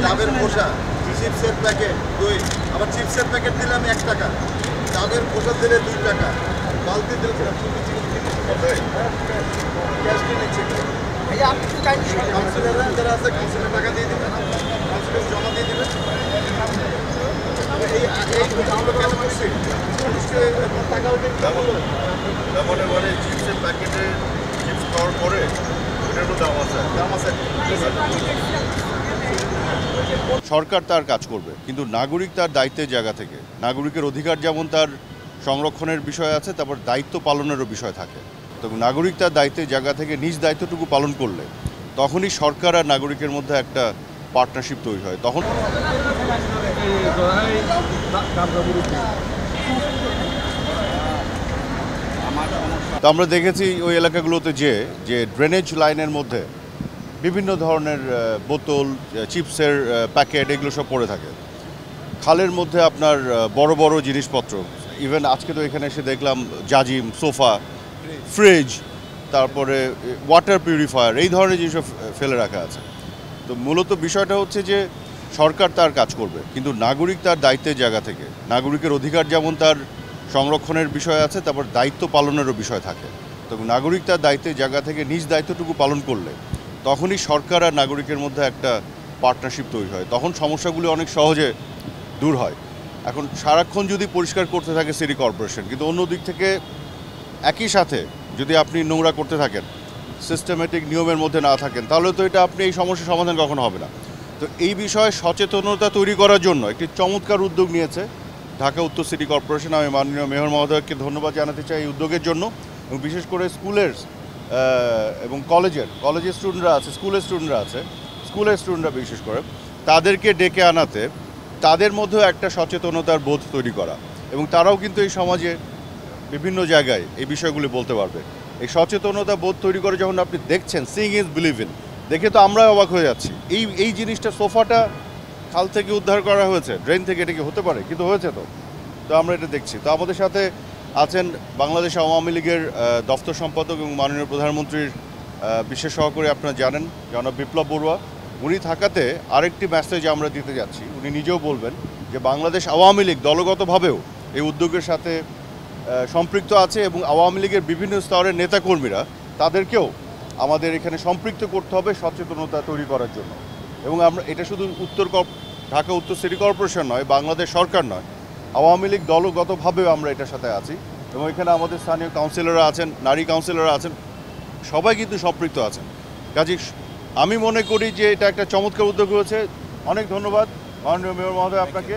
ডাবের খোসা, চিপসের প্যাকেট 2, আবার চিপসের প্যাকেট দিলে আমি 1 টাকা, ডাবের খোসা দিলে 2 টাকা, বালতি দিলে ক্যাশ নিচ্ছে। কাউন্সিলররা যারা আছে কাউন্সিলের টাকা দিয়ে দেবেন, কাউন্সিলর জমা দিয়ে দেবেন। চিপসের প্যাকেটে চিপস খাওয়ার পরে এটারও দাম আছে। সরকার তার কাজ করবে, কিন্তু নাগরিক তার দায়িত্বের জায়গা থেকে, নাগরিকের অধিকার যেমন তার সংরক্ষণের বিষয় আছে, তারপর দায়িত্ব পালনেরও বিষয় থাকে। তো নাগরিক তার দায়িত্বের জায়গা থেকে নিজ দায়িত্বটুকু পালন করলে তখনই সরকার আর নাগরিকের মধ্যে একটা পার্টনারশিপ তৈরি হয়। তখন তো আমরা দেখেছি ওই এলাকাগুলোতে যে ড্রেনেজ লাইনের মধ্যে বিভিন্ন ধরনের বোতল, চিপসের প্যাকেট এগুলো সব পড়ে থাকে। খালের মধ্যে আপনার বড় বড় জিনিসপত্র, ইভেন আজকে তো এখানে এসে দেখলাম জাজিম, সোফা, ফ্রিজ, তারপরে ওয়াটার পিউরিফায়ার, এই ধরনের জিনিস ফেলে রাখা আছে। তো মূলত বিষয়টা হচ্ছে যে সরকার তার কাজ করবে, কিন্তু নাগরিক তার দায়িত্বের জায়গা থেকে, নাগরিকের অধিকার যেমন তার সংরক্ষণের বিষয় আছে, তারপর দায়িত্ব পালনেরও বিষয় থাকে। তো নাগরিক তার দায়িত্বের জায়গা থেকে নিজ দায়িত্বটুকু পালন করলে তখনই সরকার আর নাগরিকের মধ্যে একটা পার্টনারশিপ তৈরি হয়, তখন সমস্যাগুলি অনেক সহজে দূর হয়। এখন সারাক্ষণ যদি পরিষ্কার করতে থাকে সিটি কর্পোরেশন, কিন্তু অন্য দিক থেকে একই সাথে যদি আপনি নোংরা করতে থাকেন, সিস্টেমেটিক নিয়মের মধ্যে না থাকেন, তাহলে তো এটা আপনি এই সমস্যার সমাধান কখনো হবে না। তো এই বিষয়ে সচেতনতা তৈরি করার জন্য একটি চমৎকার উদ্যোগ নিয়েছে ঢাকা উত্তর সিটি কর্পোরেশন। আমি মাননীয় মেয়র মহোদয়কে ধন্যবাদ জানাতে চাই এই উদ্যোগের জন্য, এবং বিশেষ করে স্কুলের এবং কলেজের স্টুডেন্টরা আছে, স্কুলের স্টুডেন্টরা বিশেষ করে তাদেরকে ডেকে আনাতে, তাদের মধ্যেও একটা সচেতনতার বোধ তৈরি করা, এবং তারাও কিন্তু এই সমাজে বিভিন্ন জায়গায় এই বিষয়গুলি বলতে পারবে। এই সচেতনতা বোধ তৈরি করে যখন আপনি দেখছেন, সিইং ইজ বিলিভিং, দেখে তো আমরাই অবাক হয়ে যাচ্ছি। এই জিনিসটা, সোফাটা খাল থেকে উদ্ধার করা হয়েছে, ড্রেন থেকে, এটা কি হতে পারে? কিন্তু হয়েছে। তো আমরা এটা দেখছি। তো আমাদের সাথে আছেন বাংলাদেশ আওয়ামী লীগের দপ্তর সম্পাদক এবং মাননীয় প্রধানমন্ত্রীর বিশেষ সহকারী, আপনারা জানেন, জনাব বিপ্লব বড়ুয়া। উনি থাকাতে আরেকটি মেসেজ আমরা দিতে যাচ্ছি। উনি নিজেও বলবেন যে বাংলাদেশ আওয়ামী লীগ দলগতভাবেও এই উদ্যোগের সাথে সম্পৃক্ত আছে, এবং আওয়ামী লীগের বিভিন্ন স্তরের নেতাকর্মীরা, তাদেরকেও আমাদের এখানে সম্পৃক্ত করতে হবে সচেতনতা তৈরি করার জন্য। এবং আমরা এটা শুধু ঢাকা উত্তর সিটি কর্পোরেশন নয়, বাংলাদেশ সরকার নয়, আওয়ামী লীগ দলগতভাবেও আমরা এটার সাথে আছি, এবং এখানে আমাদের স্থানীয় কাউন্সিলররা আছেন, নারী কাউন্সিলররা আছেন, সবাই কিন্তু সম্পৃক্ত আছেন। কাজে আমি মনে করি যে এটা একটা চমৎকার উদ্যোগ হয়েছে। অনেক ধন্যবাদ মাননীয় মেয়র মহোদয় আপনাকে।